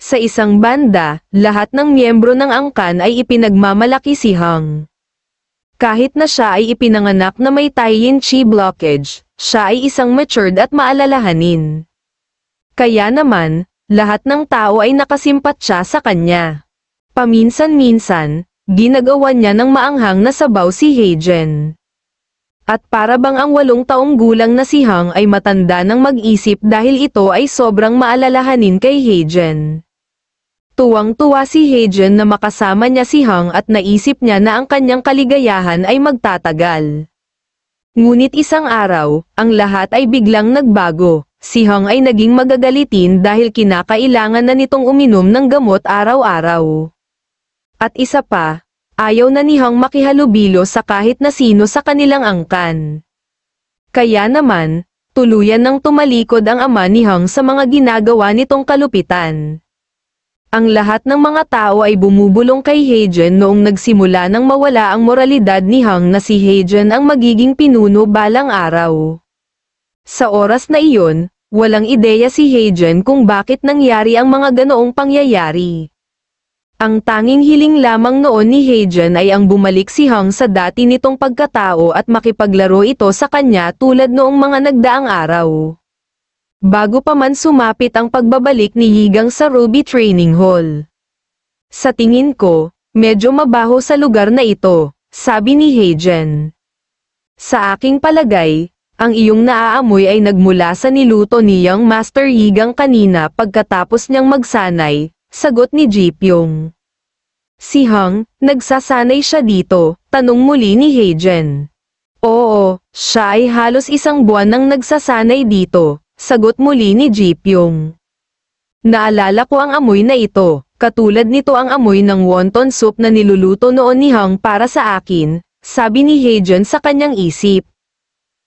Sa isang banda, lahat ng miyembro ng angkan ay ipinagmamalaki si Hang. Kahit na siya ay ipinanganak na may Taiyin Chi blockage, siya ay isang matured at maalalahanin. Kaya naman, lahat ng tao ay nakasimpatya sa kanya. Paminsan-minsan, ginagawan niya ng maanghang na sabaw si Heijen. At para bang ang 8 taong gulang na si Hang ay matanda ng mag-isip dahil ito ay sobrang maalalahanin kay Heijen. Tuwang-tuwa si Heijen na makasama niya si Hang at naisip niya na ang kanyang kaligayahan ay magtatagal. Ngunit isang araw, ang lahat ay biglang nagbago. Si Hang ay naging magagalitin dahil kinakailangan na nitong uminom ng gamot araw-araw. At isa pa, ayaw na ni Hang makihalubilo sa kahit na sino sa kanilang angkan. Kaya naman, tuluyan nang tumalikod ang ama ni Hang sa mga ginagawa nitong kalupitan. Ang lahat ng mga tao ay bumubulong kay Heijen noong nagsimula nang mawala ang moralidad ni Hang na si Heijen ang magiging pinuno balang araw. Sa oras na iyon, walang ideya si Heijen kung bakit nangyari ang mga ganoong pangyayari. Ang tanging hiling lamang noon ni Heijen ay ang bumalik si Hang sa dati nitong pagkatao at makipaglaro ito sa kanya tulad noong mga nagdaang araw. Bago pa man sumapit ang pagbabalik ni Yigang sa Ruby Training Hall. Sa tingin ko, medyo mabaho sa lugar na ito, sabi ni Heijen. Sa aking palagay, ang iyong naaamoy ay nagmula sa niluto ni Young Master Yigang kanina pagkatapos niyang magsanay. Sagot ni Ji Pyong. Si Hang, nagsasanay siya dito, tanong muli ni Heijen. Oo, siya ay halos 1 buwan nang nagsasanay dito, sagot muli ni Ji Pyong. Naalala ko ang amoy na ito, katulad nito ang amoy ng wonton soup na niluluto noon ni Hang para sa akin, sabi ni Heijen sa kanyang isip.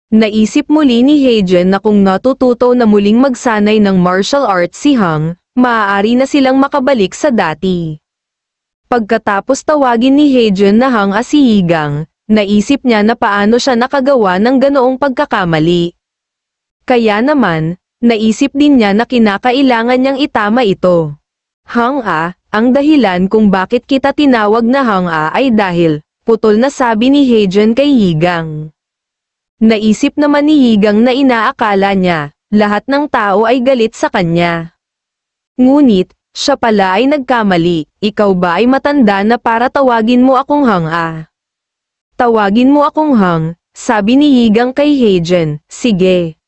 Naisip muli ni Heijen na kung natututo na muling magsanay ng martial arts si Hang, maaari na silang makabalik sa dati. Pagkatapos tawagin ni Heijen na Hang si Yigang, naisip niya na paano siya nakagawa ng ganoong pagkakamali. Kaya naman, naisip din niya na kinakailangan niyang itama ito. Hang ang dahilan kung bakit kita tinawag na Hang ay dahil, putol na sabi ni Heijen kay Yigang. Naisip naman ni Yigang na inaakala niya, lahat ng tao ay galit sa kanya. Ngunit, siya pala ay nagkamali, ikaw ba ay matanda na para tawagin mo akong Hang Tawagin mo akong Hang, sabi ni Yigang kay Heijen, sige.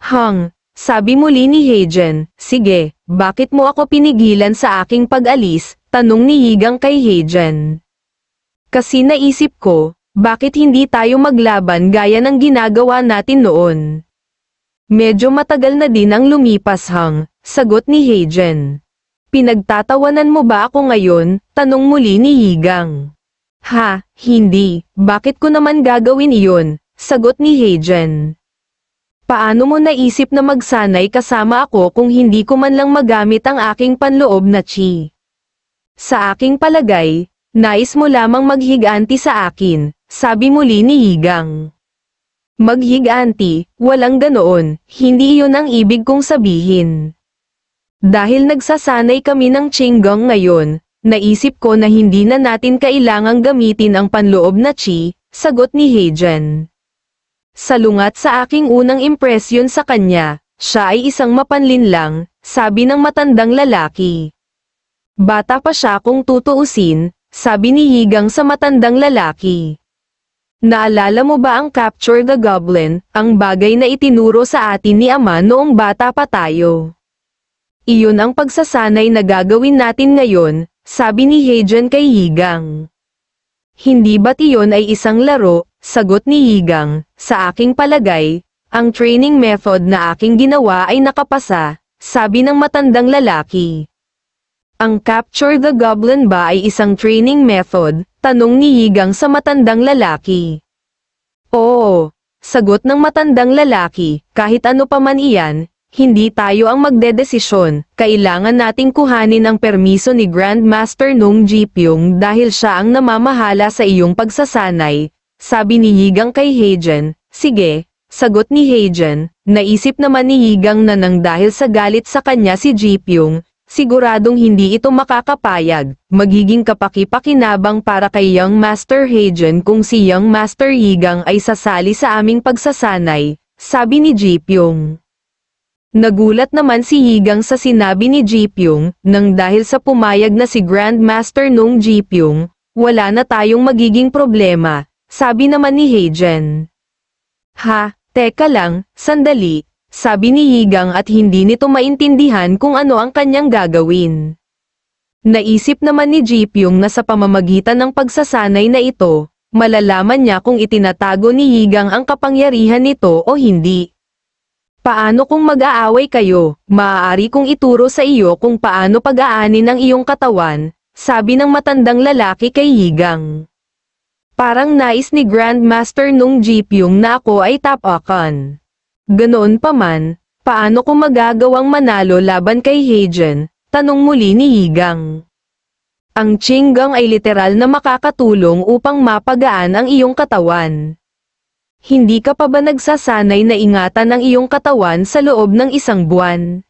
Hang, sabi muli ni Heijen, sige, bakit mo ako pinigilan sa aking pag-alis, tanong ni Yigang kay Heijen. Kasi naisip ko, bakit hindi tayo maglaban gaya ng ginagawa natin noon? Medyo matagal na din ang lumipas Hang, sagot ni Heijen. Pinagtatawanan mo ba ako ngayon? Tanong muli ni Yigang. Hindi, bakit ko naman gagawin iyon? Sagot ni Heijen. Paano mo naisip na magsanay kasama ako kung hindi ko man lang magamit ang aking panloob na chi? Sa aking palagay, nais mo lamang maghiganti sa akin, sabi muli ni Yigang. Maghiganti, walang ganoon, hindi iyon ang ibig kong sabihin. Dahil nagsasanay kami ng Qinggong ngayon, naisip ko na hindi na natin kailangang gamitin ang panloob na chi, sagot ni Heijen. Salungat sa aking unang impresyon sa kanya, siya ay isang mapanlinlang, sabi ng matandang lalaki. Bata pa siya kung tutuusin, sabi ni Yigang sa matandang lalaki. Naalala mo ba ang Capture the Goblin, ang bagay na itinuro sa atin ni Ama noong bata pa tayo? Iyon ang pagsasanay na gagawin natin ngayon, sabi ni Heijen kay Yigang. Hindi ba't iyon ay isang laro, sagot ni Yigang, sa aking palagay, ang training method na aking ginawa ay nakapasa, sabi ng matandang lalaki. Ang Capture the Goblin ba ay isang training method? Tanong ni Yigang sa matandang lalaki. Oo, sagot ng matandang lalaki, kahit ano pa man iyan, hindi tayo ang magdedesisyon, kailangan nating kuhanin ang permiso ni Grandmaster Nung Ji Pyong dahil siya ang namamahala sa iyong pagsasanay, sabi ni Yigang kay Heijen. Sige, sagot ni Heijen, naisip naman ni Yigang na nang dahil sa galit sa kanya si Ji Pyong, siguradong hindi ito makakapayag. Magiging kapaki-pakinabang para kay Young Master Heijen kung si Young Master Yigang ay sasali sa aming pagsasanay, sabi ni Ji Pyong. Nagulat naman si Yigang sa sinabi ni Ji Pyong, nang dahil sa pumayag na si Grandmaster Nung Ji Pyong, wala na tayong magiging problema, sabi naman ni Heijen. Ha, teka lang, sandali, sabi ni Yigang at hindi nito maintindihan kung ano ang kanyang gagawin. Naisip naman ni Ji Pyong na sa pamamagitan ng pagsasanay na ito, malalaman niya kung itinatago ni Yigang ang kapangyarihan nito o hindi. Paano kung mag-aaway kayo, maaari kong ituro sa iyo kung paano pag-aanin ang iyong katawan, sabi ng matandang lalaki kay Yigang. Parang nais ni Grandmaster Nung Ji Pyong na ako ay tapakan. Ganoon pa man, paano kung magagawang manalo laban kay Heijen, tanong muli ni Yigang. Ang Qinggang ay literal na makakatulong upang mapagaan ang iyong katawan. Hindi ka pa ba nagsasanay na ingatan ang iyong katawan sa loob ng isang buwan?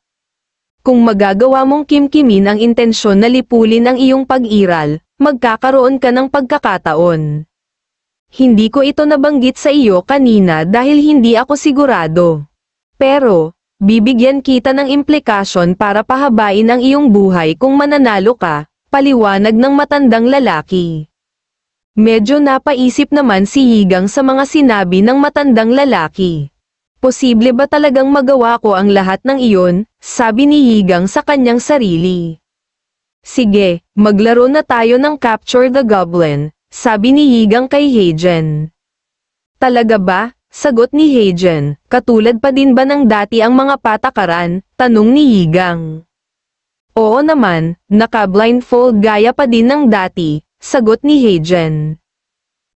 Kung magagawa mong kimkimin ang intensyon na lipulin ang iyong pag-iral, magkakaroon ka ng pagkakataon. Hindi ko ito nabanggit sa iyo kanina dahil hindi ako sigurado. Pero, bibigyan kita ng implikasyon para pahabain ang iyong buhay kung mananalo ka, paliwanag ng matandang lalaki. Medyo napaisip naman si Yigang sa mga sinabi ng matandang lalaki. Posible ba talagang magawa ko ang lahat ng iyon, sabi ni Yigang sa kanyang sarili. Sige, maglaro na tayo ng Capture the Goblin, sabi ni Yigang kay Heijen. Talaga ba? Sagot ni Heijen. Katulad pa din ba ng dati ang mga patakaran? Tanong ni Yigang. Oo naman, naka-blindfold gaya pa din ng dati, sagot ni Heijen.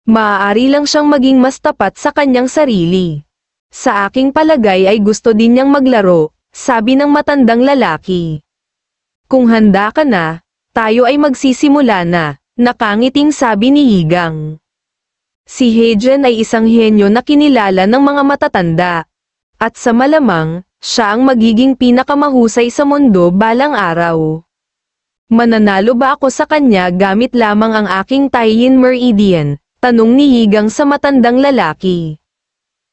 Maaari lang siyang maging mas tapat sa kanyang sarili. Sa aking palagay ay gusto din niyang maglaro, sabi ng matandang lalaki. Kung handa ka na, tayo ay magsisimula na, nakangiting sabi ni Yigang. Si Heijen ay isang henyo na kinilala ng mga matatanda. At sa malamang, siya ang magiging pinakamahusay sa mundo balang araw. Mananalo ba ako sa kanya gamit lamang ang aking Taiyin Meridian? Tanong ni Yigang sa matandang lalaki.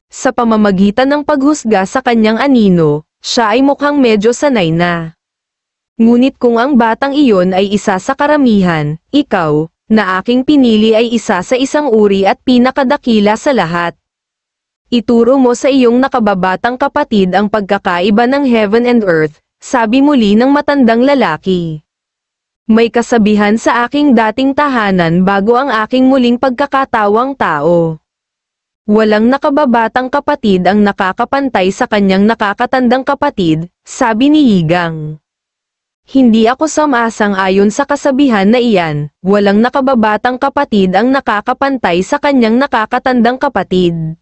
Sa pamamagitan ng paghusga sa kanyang anino, siya ay mukhang medyo sanay na. Ngunit kung ang batang iyon ay isa sa karamihan, ikaw, na aking pinili ay isa sa isang uri at pinakadakila sa lahat. Ituro mo sa iyong nakababatang kapatid ang pagkakaiba ng heaven and earth, sabi muli ng matandang lalaki. May kasabihan sa aking dating tahanan bago ang aking muling pagkakatawang tao. Walang nakababatang kapatid ang nakakapantay sa kanyang nakakatandang kapatid, sabi ni Yigang. Hindi ako sumasang-ayon sa kasabihan na iyan, walang nakababatang kapatid ang nakakapantay sa kanyang nakakatandang kapatid.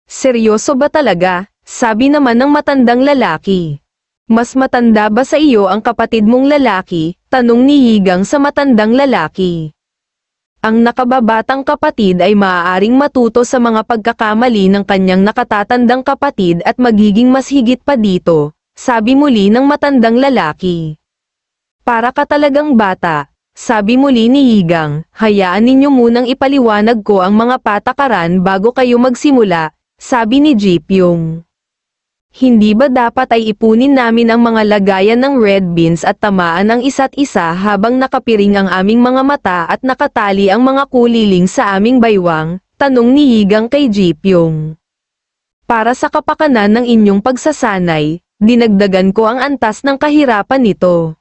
Seryoso ba talaga? Sabi naman ng matandang lalaki. Mas matanda ba sa iyo ang kapatid mong lalaki? Tanong ni Yigang sa matandang lalaki. Ang nakababatang kapatid ay maaaring matuto sa mga pagkakamali ng kanyang nakatatandang kapatid at magiging mas higit pa dito, sabi muli ng matandang lalaki. Para ka talagang bata, sabi muli ni Yigang, hayaan ninyo munang ipaliwanag ko ang mga patakaran bago kayo magsimula, sabi ni Ji Pyong. Hindi ba dapat ay ipunin namin ang mga lagayan ng red beans at tamaan ang isa't isa habang nakapiring ang aming mga mata at nakatali ang mga kuliling sa aming baywang? Tanong ni Yigang kay Ji Pyong. Para sa kapakanan ng inyong pagsasanay, dinagdagan ko ang antas ng kahirapan nito.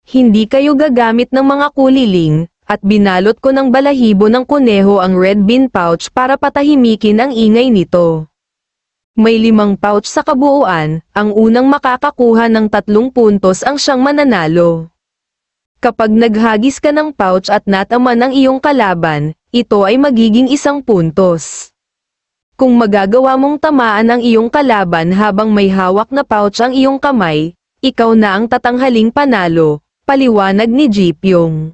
Hindi kayo gagamit ng mga kuliling, at binalot ko ng balahibo ng kuneho ang red bean pouch para patahimikin ang ingay nito. May 5 pouch sa kabuuan, ang unang makakakuha ng 3 puntos ang siyang mananalo. Kapag naghagis ka ng pouch at nataman ang iyong kalaban, ito ay magiging 1 puntos. Kung magagawa mong tamaan ang iyong kalaban habang may hawak na pouch ang iyong kamay, ikaw na ang tatanghaling panalo, paliwanag ni Ji Pyong.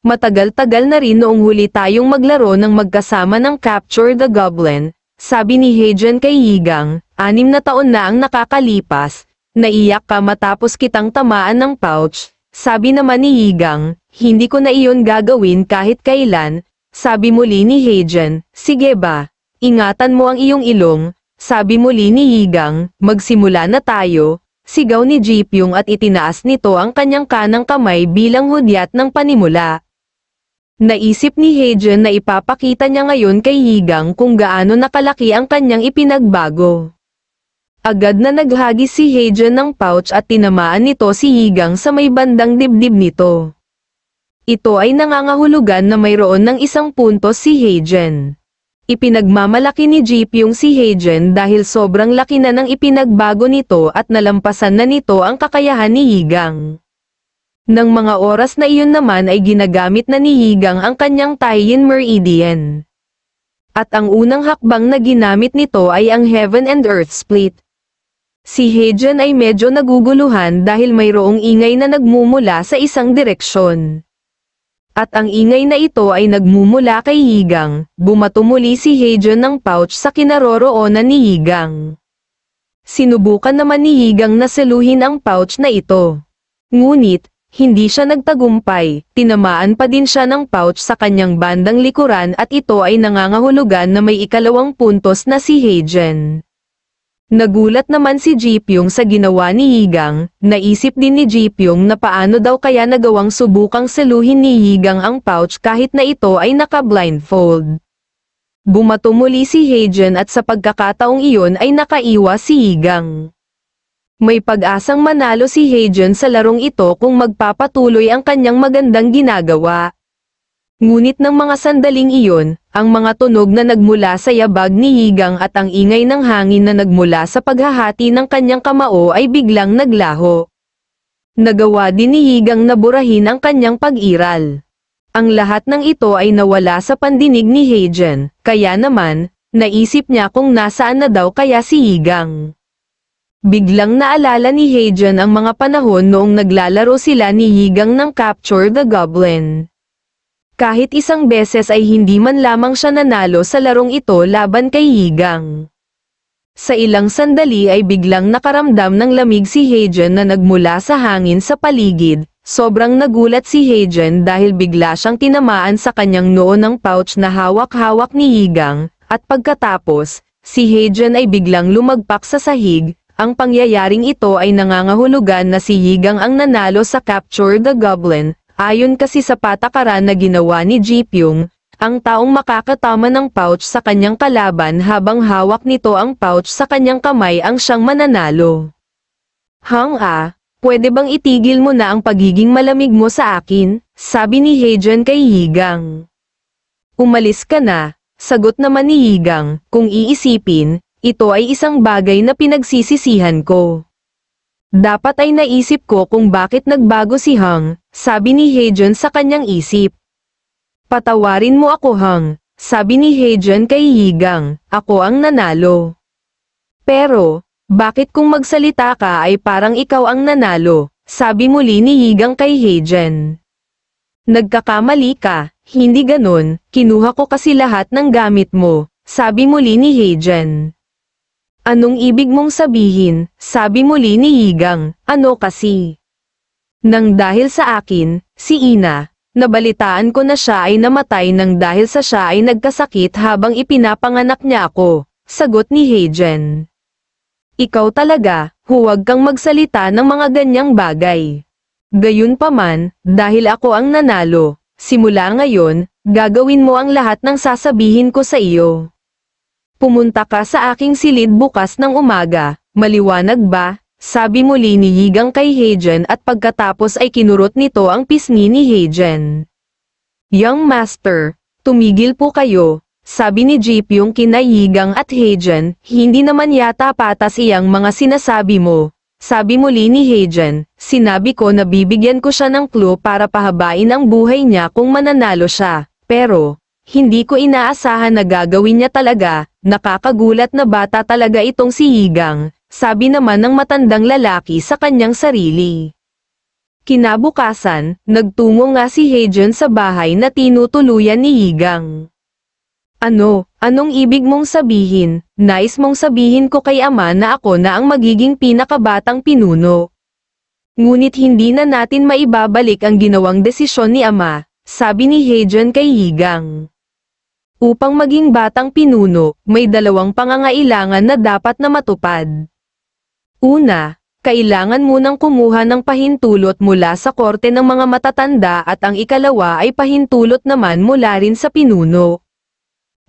Matagal-tagal na rin noong huli tayong maglaro ng magkasama ng Capture the Goblin. Sabi ni Heijen kay Yigang, 6 na taon na ang nakakalipas, naiyak ka matapos kitang tamaan ng pouch. Sabi naman ni Higang, hindi ko na iyon gagawin kahit kailan. Sabi muli ni Heijen, sige ba? Ingatan mo ang iyong ilong. Sabi muli ni Higang, magsimula na tayo. Sigaw ni Ji-pyong at itinaas nito ang kanyang kanang kamay bilang hudyat ng panimula. Naisip ni Heijen na ipapakita niya ngayon kay Higang kung gaano nakalaki ang kanyang ipinagbago. Agad na naghagis si Heijen ng pouch at tinamaan nito si Higang sa may bandang dibdib nito. Ito ay nangangahulugan na mayroon ng isang puntos si Heijen. Ipinagmamalaki ni Ji-pyong si Heijen dahil sobrang laki na ng ipinagbago nito at nalampasan na nito ang kakayahan ni Higang. Nang mga oras na iyon naman ay ginagamit na ni Higang ang kanyang Taiyin Meridian. At ang unang hakbang na ginamit nito ay ang Heaven and Earth Split. Si Heijen ay medyo naguguluhan dahil mayroong ingay na nagmumula sa isang direksyon. At ang ingay na ito ay nagmumula kay Higang. Bumato muli si Heijen ng pouch sa kinaroroonan ni Higang. Sinubukan naman ni Higang na seluhin ang pouch na ito. Ngunit, hindi siya nagtagumpay, tinamaan pa din siya ng pouch sa kanyang bandang likuran at ito ay nangangahulugan na may ikalawang puntos na si Heijen. Nagulat naman si Ji-pyong sa ginawa ni Higang, naisip din ni Ji-pyong na paano daw kaya nagawang subukang seluhin ni Higang ang pouch kahit na ito ay naka-blindfold. Bumato muli si Heijen at sa pagkakataong iyon ay nakaiwas si Higang. May pag-asang manalo si Heijen sa larong ito kung magpapatuloy ang kanyang magandang ginagawa. Ngunit ng mga sandaling iyon, ang mga tunog na nagmula sa yabag ni Higang at ang ingay ng hangin na nagmula sa paghahati ng kanyang kamao ay biglang naglaho. Nagawa din ni Higang na burahin ang kanyang pag-iral. Ang lahat ng ito ay nawala sa pandinig ni Heijen, kaya naman, naisip niya kung nasaan na daw kaya si Higang. Biglang naalala ni Heijen ang mga panahon noong naglalaro sila ni Higang ng Capture the Goblin. Kahit isang beses ay hindi man lamang siya nanalo sa larong ito laban kay Higang. Sa ilang sandali ay biglang nakaramdam ng lamig si Heijen na nagmula sa hangin sa paligid. Sobrang nagulat si Heijen dahil bigla siyang tinamaan sa kanyang noo ng pouch na hawak-hawak ni Higang, at pagkatapos, si Heijen ay biglang lumagpak sa sahig. Ang pangyayaring ito ay nangangahulugan na si Higang ang nanalo sa Capture the Goblin. Ayon kasi sa patakaran na ginawa ni Ji-pyong, ang taong makakatama ng pouch sa kanyang kalaban habang hawak nito ang pouch sa kanyang kamay ang siyang mananalo. Pwede bang itigil mo na ang pagiging malamig mo sa akin? Sabi ni Heijen kay Higang. Umalis ka na, sagot naman ni Higang, kung iisipin, ito ay isang bagay na pinagsisisihan ko. Dapat ay naisip ko kung bakit nagbago si Hang, sabi ni Heijen sa kanyang isip. Patawarin mo ako Hang, sabi ni Heijen kay Higang, ako ang nanalo. Pero, bakit kung magsalita ka ay parang ikaw ang nanalo, sabi muli ni Higang kay Heijen. Nagkakamali ka, hindi ganun, kinuha ko kasi lahat ng gamit mo, sabi muli ni Heijen. Anong ibig mong sabihin? Sabi muli ni Higang, ano kasi? Nang dahil sa akin, si Ina, nabalitaan ko na siya ay namatay nang dahil sa siya ay nagkasakit habang ipinapanganak niya ako, sagot ni Heijen. Ikaw talaga, huwag kang magsalita ng mga ganyang bagay. Gayunpaman, dahil ako ang nanalo, simula ngayon, gagawin mo ang lahat ng sasabihin ko sa iyo. Pumunta ka sa aking silid bukas ng umaga, maliwanag ba? Sabi muli ni Higang kay Heijen at pagkatapos ay kinurot nito ang pisngi ni Heijen. Young Master, tumigil po kayo, sabi ni Ji-pyong kina Higang at Heijen, hindi naman yata patas iyang mga sinasabi mo. Sabi muli ni Heijen, sinabi ko na bibigyan ko siya ng clue para pahabain ang buhay niya kung mananalo siya, pero, hindi ko inaasahan na gagawin niya talaga, nakakagulat na bata talaga itong si Higang, sabi naman ng matandang lalaki sa kanyang sarili. Kinabukasan, nagtungo nga si Heijen sa bahay na tinutuluyan ni Higang. Anong ibig mong sabihin? Nais mong sabihin ko kay ama na ako na ang magiging pinakabatang pinuno. Ngunit hindi na natin maibabalik ang ginawang desisyon ni ama, sabi ni Heijen kay Yigang. Upang maging batang pinuno, may dalawang pangangailangan na dapat na matupad. Una, kailangan munang kumuha ng pahintulot mula sa korte ng mga matatanda at ang ikalawa ay pahintulot naman mula rin sa pinuno.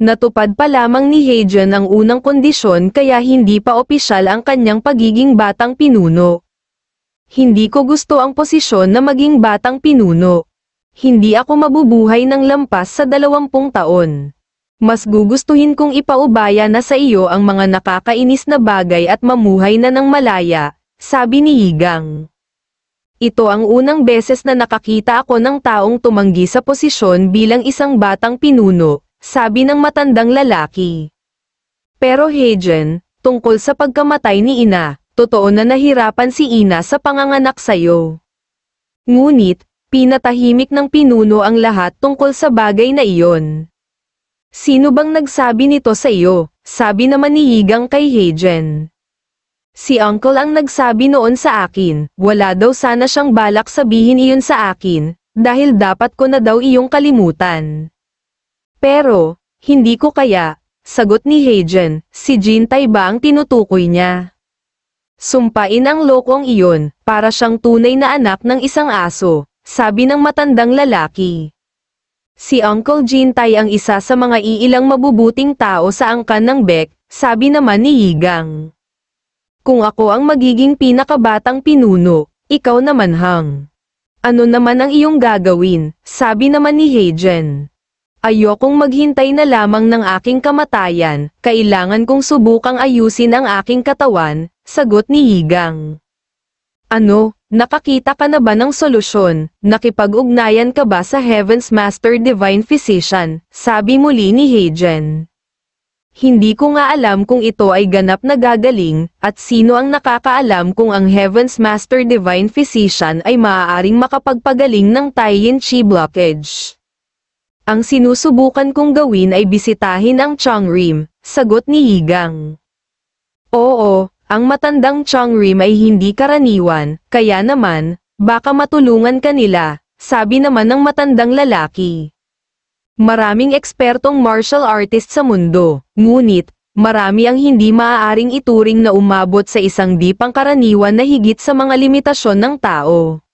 Natupad pa lamang ni Heijen ang unang kondisyon kaya hindi pa opisyal ang kanyang pagiging batang pinuno. Hindi ko gusto ang posisyon na maging batang pinuno. Hindi ako mabubuhay ng lampas sa 20 taon. Mas gugustuhin kong ipaubaya na sa iyo ang mga nakakainis na bagay at mamuhay na ng malaya, sabi ni Yigang. Ito ang unang beses na nakakita ako ng taong tumanggi sa posisyon bilang isang batang pinuno, sabi ng matandang lalaki. Pero Heijen, tungkol sa pagkamatay ni ina, totoo na nahirapan si ina sa panganganak sayo. Ngunit, pinatahimik ng pinuno ang lahat tungkol sa bagay na iyon. Sino bang nagsabi nito sa iyo? Sabi naman ni Yigang kay Heijen. Si uncle ang nagsabi noon sa akin, wala daw sana siyang balak sabihin iyon sa akin, dahil dapat ko na daw iyong kalimutan. Pero, hindi ko kaya, sagot ni Heijen, si Jintai ba ang tinutukoy niya? Sumpain ang lokong iyon, para siyang tunay na anak ng isang aso, sabi ng matandang lalaki. Si Uncle Jintai ang isa sa mga iilang mabubuting tao sa angkan ng Baek, sabi naman ni Yigang. Kung ako ang magiging pinakabatang pinuno, ikaw naman Hang. Ano naman ang iyong gagawin, sabi naman ni Heijen. Ayokong maghintay na lamang ng aking kamatayan, kailangan kong subukang ayusin ang aking katawan, sagot ni Yigang. Nakakita ka na ba ng solusyon? Nakipag-ugnayan ka ba sa Heaven's Master Divine Physician? Sabi muli ni Heijen. Hindi ko nga alam kung ito ay ganap na gagaling, at sino ang nakakaalam kung ang Heaven's Master Divine Physician ay maaaring makapagpagaling ng Taiyin Chi blockage. Ang sinusubukan kong gawin ay bisitahin ang Changrim, sagot ni Yigang. Oo, ang matandang Changrim ay hindi karaniwan, kaya naman, baka matulungan ka nila, sabi naman ng matandang lalaki. Maraming ekspertong martial artist sa mundo, ngunit, marami ang hindi maaaring ituring na umabot sa isang di pangkaraniwan na higit sa mga limitasyon ng tao.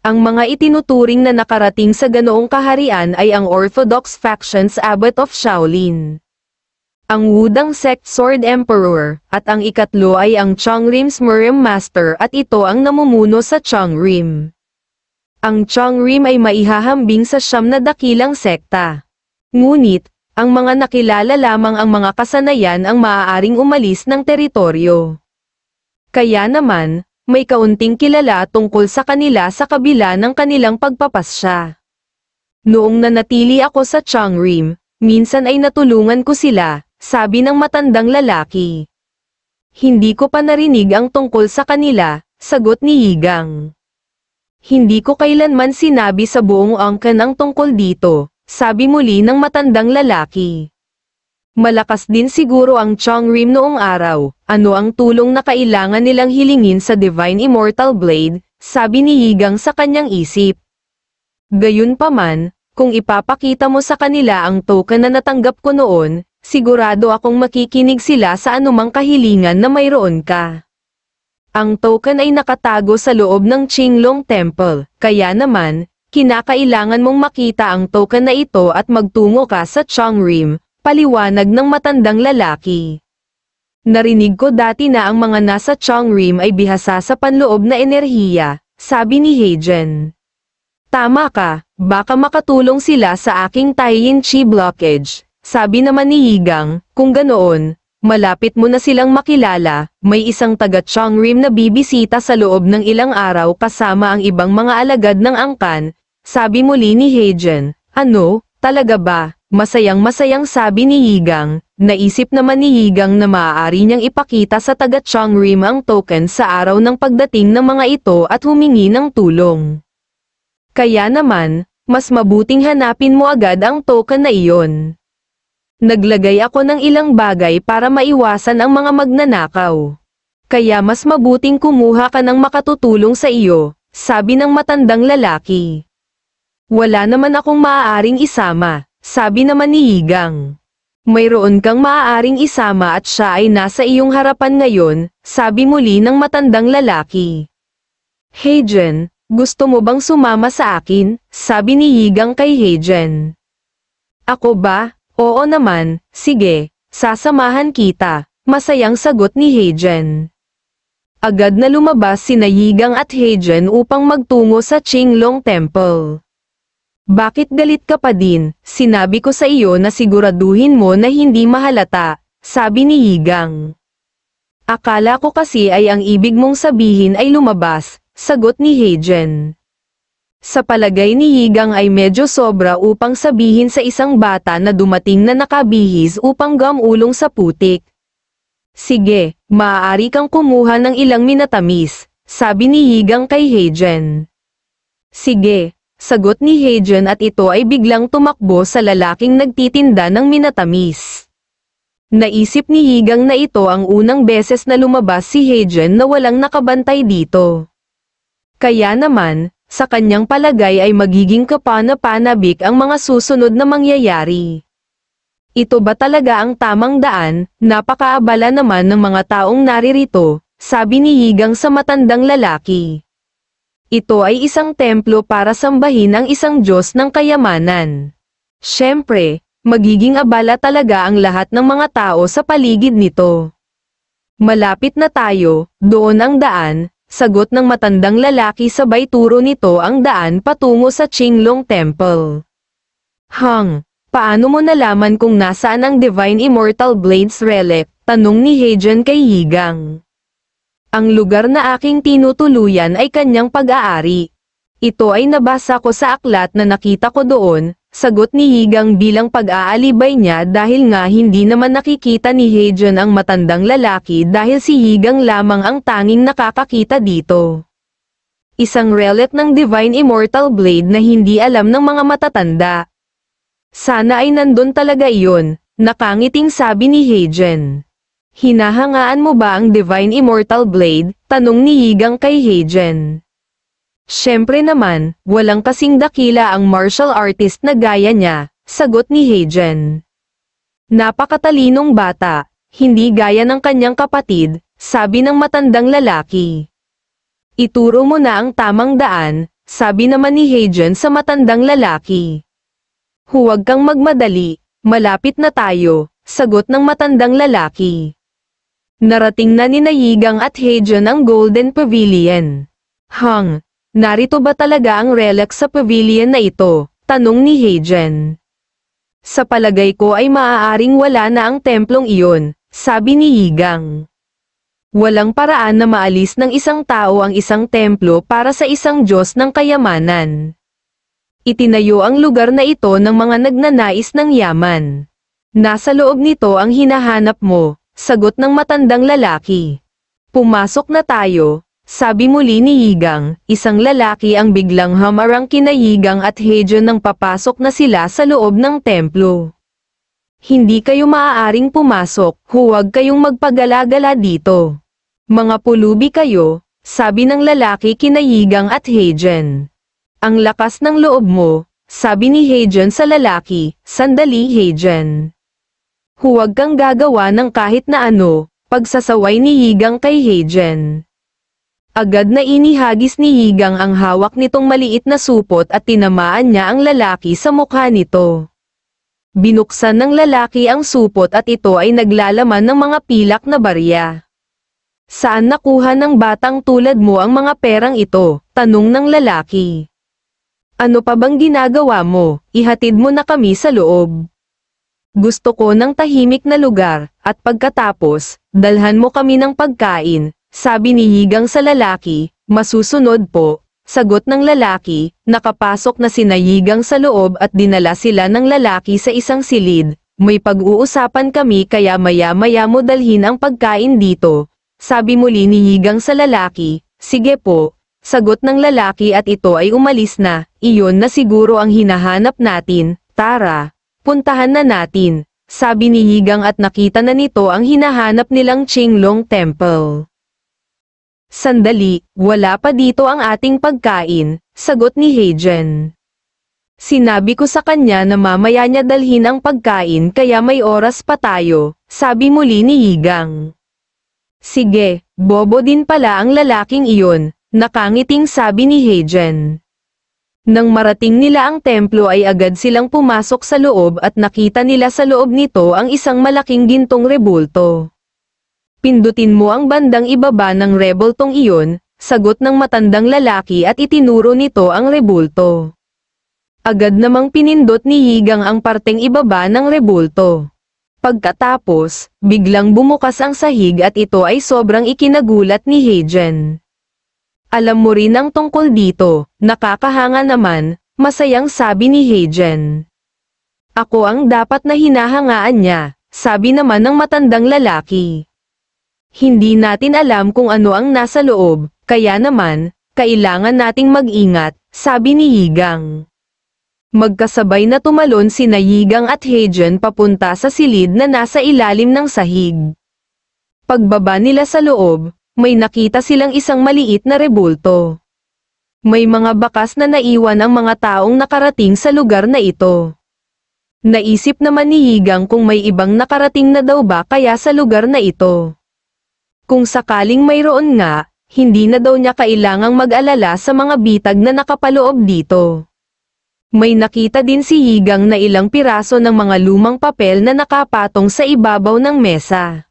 Ang mga itinuturing na nakarating sa ganoong kaharian ay ang Orthodox Faction's Abbot of Shaolin, ang Wudang Sect Sword Emperor, at ang ikatlo ay ang Changrim's Murim Master at ito ang namumuno sa Changrim. Ang Changrim ay maihahambing sa 9 na dakilang sekta. Ngunit, ang mga nakilala lamang ang mga kasanayan ang maaaring umalis ng teritoryo. Kaya naman, may kaunting kilala tungkol sa kanila sa kabila ng kanilang pagpapasya. Noong nanatili ako sa Changrim, minsan ay natulungan ko sila, sabi ng matandang lalaki. Hindi ko pa narinig ang tungkol sa kanila, sagot ni Yigang. Hindi ko kailanman sinabi sa buong angkan ang tungkol dito, sabi muli ng matandang lalaki. Malakas din siguro ang Changrim noong araw, ano ang tulong na kailangan nilang hilingin sa Divine Immortal Blade, sabi ni Yigang sa kanyang isip. Gayunpaman, kung ipapakita mo sa kanila ang token na natanggap ko noon, sigurado akong makikinig sila sa anumang kahilingan na mayroon ka. Ang token ay nakatago sa loob ng Qinglong Temple, kaya naman, kinakailangan mong makita ang token na ito at magtungo ka sa Changrim, paliwanag ng matandang lalaki. Narinig ko dati na ang mga nasa Changrim ay bihasa sa panloob na enerhiya, sabi ni Heijen. Tama ka, baka makatulong sila sa aking Taiyin Chi blockage, sabi naman ni Yigang, kung ganoon, malapit mo na silang makilala, may isang taga Changrim na bibisita sa loob ng ilang araw kasama ang ibang mga alagad ng angkan, sabi muli ni Heijen. Talaga ba? Masayang-masayang sabi ni Yigang, naisip naman ni Yigang na maaari niyang ipakita sa taga Changrim ang token sa araw ng pagdating ng mga ito at humingi ng tulong. Kaya naman, mas mabuting hanapin mo agad ang token na iyon. Naglagay ako ng ilang bagay para maiwasan ang mga magnanakaw. Kaya mas mabuting kumuha ka ng makatutulong sa iyo, sabi ng matandang lalaki. Wala naman akong maaaring isama, sabi naman ni Yigang. Mayroon kang maaaring isama at siya ay nasa iyong harapan ngayon, sabi muli ng matandang lalaki. Heijen, gusto mo bang sumama sa akin? Sabi ni Yigang kay Heijen. Ako ba? Oo naman, sige, sasamahan kita, masayang sagot ni Heijen. Agad na lumabas sina Yigang at Heijen upang magtungo sa Qinglong Temple. Bakit galit ka pa din? Sinabi ko sa iyo na siguraduhin mo na hindi mahalata, sabi ni Yigang. Akala ko kasi ay ang ibig mong sabihin ay lumabas, sagot ni Heijen. Sa palagay ni Yigang ay medyo sobra upang sabihin sa isang bata na dumating na nakabihis upang gamulong sa putik. Sige, maaari kang kumuha ng ilang minatamis, sabi ni Yigang kay Heijen. Sige, sagot ni Heijen at ito ay biglang tumakbo sa lalaking nagtitinda ng minatamis. Naisip ni Yigang na ito ang unang beses na lumabas si Heijen na walang nakabantay dito. Kaya naman, sa kanyang palagay ay magiging kapana-panabik ang mga susunod na mangyayari. Ito ba talaga ang tamang daan? Napakaabala naman ng mga taong naririto, sabi ni Yigang sa matandang lalaki. Ito ay isang templo para sambahin ang isang Diyos ng kayamanan. Siyempre, magiging abala talaga ang lahat ng mga tao sa paligid nito. Malapit na tayo, doon ang daan, sagot ng matandang lalaki sabay turo nito ang daan patungo sa Qinglong Temple. Paano mo nalaman kung nasaan ang Divine Immortal Blades Relic? Tanong ni Heijen kay Yigang. Ang lugar na aking tinutuluyan ay kanyang pag-aari. Ito ay nabasa ko sa aklat na nakita ko doon, sagot ni Yigang bilang pag-aalibay niya dahil nga hindi naman nakikita ni Heijen ang matandang lalaki dahil si Yigang lamang ang tanging nakakakita dito. Isang relic ng Divine Immortal Blade na hindi alam ng mga matatanda. Sana ay nandun talaga iyon, nakangiting sabi ni Heijen. Hinahangaan mo ba ang Divine Immortal Blade? Tanong ni Yigang kay Heijen. Siyempre naman, walang kasing dakila ang martial artist na gaya niya, sagot ni Heijen. Napakatalinong bata, hindi gaya ng kanyang kapatid, sabi ng matandang lalaki. Ituro mo na ang tamang daan, sabi naman ni Heijen sa matandang lalaki. Huwag kang magmadali, malapit na tayo, sagot ng matandang lalaki. Narating na ni Yigang at Heijen ang Golden Pavilion. Narito ba talaga ang relic sa pavilion na ito? Tanong ni Heijen. Sa palagay ko ay maaaring wala na ang templong iyon, sabi ni Yigang. Walang paraan na maalis ng isang tao ang isang templo para sa isang Diyos ng kayamanan. Itinayo ang lugar na ito ng mga nagnanais ng yaman. Nasa loob nito ang hinahanap mo, sagot ng matandang lalaki. Pumasok na tayo, sabi muli ni Yigang, isang lalaki ang biglang hamarang kina Yigang at Heijen nang papasok na sila sa loob ng templo. Hindi kayo maaaring pumasok, huwag kayong magpagala-gala dito. Mga pulubi kayo, sabi ng lalaki kina Yigang at Heijen. Ang lakas ng loob mo, sabi ni Heijen sa lalaki, sandali Heijen. Huwag kang gagawa ng kahit na ano, pagsasaway ni Yigang kay Heijen. Agad na inihagis ni Yigang ang hawak nitong maliit na supot at tinamaan niya ang lalaki sa mukha nito. Binuksan ng lalaki ang supot at ito ay naglalaman ng mga pilak na barya. Saan nakuha ng batang tulad mo ang mga perang ito? Tanong ng lalaki. Ano pa bang ginagawa mo? Ihatid mo na kami sa loob. Gusto ko ng tahimik na lugar, at pagkatapos, dalhan mo kami ng pagkain, sabi ni Yigang sa lalaki, masusunod po, sagot ng lalaki, nakapasok na sina Yigang sa loob at dinala sila ng lalaki sa isang silid, may pag-uusapan kami kaya maya-maya mo dalhin ang pagkain dito, sabi muli ni Yigang sa lalaki, sige po, sagot ng lalaki at ito ay umalis na, iyon na siguro ang hinahanap natin, tara. Puntahan na natin, sabi ni Yigang at nakita na nito ang hinahanap nilang Qinglong Temple. Sandali, wala pa dito ang ating pagkain, sagot ni Heijen. Sinabi ko sa kanya na mamaya niya dalhin ang pagkain kaya may oras pa tayo, sabi muli ni Yigang. Sige, bobo din pala ang lalaking iyon, nakangiting sabi ni Heijen. Nang marating nila ang templo ay agad silang pumasok sa loob at nakita nila sa loob nito ang isang malaking gintong rebulto. Pindutin mo ang bandang ibaba ng rebultong iyon, sagot ng matandang lalaki at itinuro nito ang rebulto. Agad namang pinindot ni Yigang ang parteng ibaba ng rebulto. Pagkatapos, biglang bumukas ang sahig at ito ay sobrang ikinagulat ni Heijen. Alam mo rin ang tungkol dito, nakakahanga naman, masayang sabi ni Heijen. Ako ang dapat na hinahangaan niya, sabi naman ng matandang lalaki. Hindi natin alam kung ano ang nasa loob, kaya naman, kailangan nating mag-ingat, sabi ni Yigang. Magkasabay na tumalon sina Yigang at Heijen papunta sa silid na nasa ilalim ng sahig. Pagbaba nila sa loob, may nakita silang isang maliit na rebulto. May mga bakas na naiwan ang mga taong nakarating sa lugar na ito. Naisip naman ni Yigang kung may ibang nakarating na daw ba kaya sa lugar na ito. Kung sakaling mayroon nga, hindi na daw niya kailangang mag-alala sa mga bitag na nakapaloob dito. May nakita din si Yigang na ilang piraso ng mga lumang papel na nakapatong sa ibabaw ng mesa.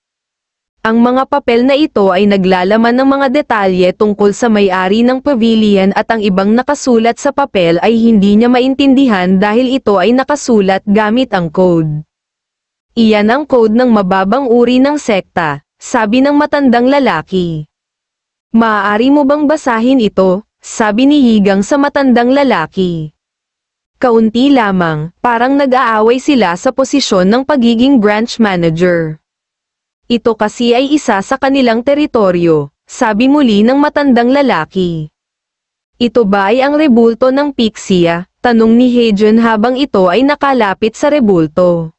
Ang mga papel na ito ay naglalaman ng mga detalye tungkol sa may-ari ng pavilion at ang ibang nakasulat sa papel ay hindi niya maintindihan dahil ito ay nakasulat gamit ang code. Iyan ang code ng mababang uri ng sekta, sabi ng matandang lalaki. Maaari mo bang basahin ito? Sabi ni Yigang sa matandang lalaki. Kaunti lamang, parang nag-aaway sila sa posisyon ng pagiging branch manager. Ito kasi ay isa sa kanilang teritoryo, sabi muli ng matandang lalaki. Ito ba ay ang rebulto ng Pixia? Tanong ni Heijen habang ito ay nakalapit sa rebulto.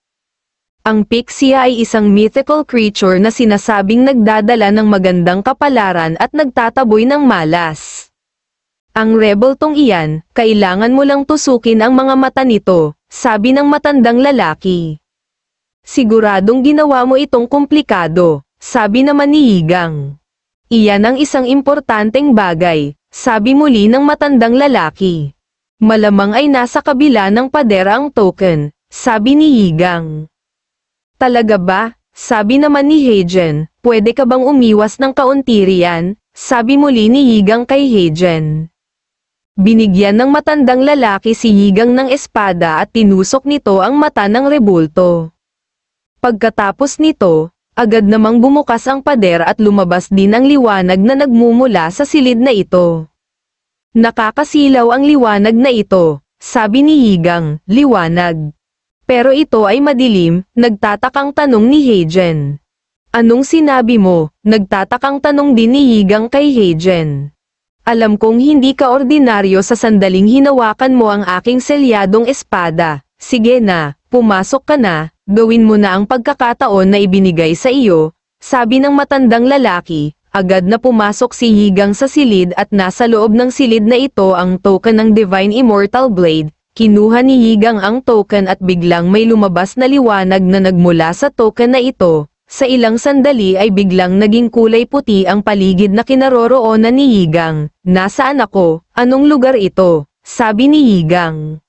Ang Pixia ay isang mythical creature na sinasabing nagdadala ng magandang kapalaran at nagtataboy ng malas. Ang rebultong iyan, kailangan mo lang tusukin ang mga mata nito, sabi ng matandang lalaki. Siguradong ginawa mo itong komplikado, sabi naman ni Yigang. Iyan ang isang importanteng bagay, sabi muli ng matandang lalaki. Malamang ay nasa kabila ng pader ang token, sabi ni Yigang. Talaga ba? Sabi naman ni Heijen, pwede ka bang umiwas ng kaunti riyan? Sabi muli ni Yigang kay Heijen. Binigyan ng matandang lalaki si Yigang ng espada at tinusok nito ang mata ng rebulto. Pagkatapos nito, agad namang bumukas ang pader at lumabas din ang liwanag na nagmumula sa silid na ito. Nakakasilaw ang liwanag na ito, sabi ni Yigang, liwanag. Pero ito ay madilim, nagtatakang tanong ni Heijen. Anong sinabi mo? Nagtatakang tanong din ni Yigang kay Heijen. Alam kong hindi ka ordinaryo sa sandaling hinawakan mo ang aking selyadong espada. Sige na, pumasok ka na, gawin mo na ang pagkakataon na ibinigay sa iyo, sabi ng matandang lalaki. Agad na pumasok si Yigang sa silid at nasa loob ng silid na ito ang token ng Divine Immortal Blade. Kinuha ni Yigang ang token at biglang may lumabas na liwanag na nagmula sa token na ito. Sa ilang sandali ay biglang naging kulay puti ang paligid na kinaroroonan ni Yigang. Nasaan ako? Anong lugar ito? Sabi ni Yigang.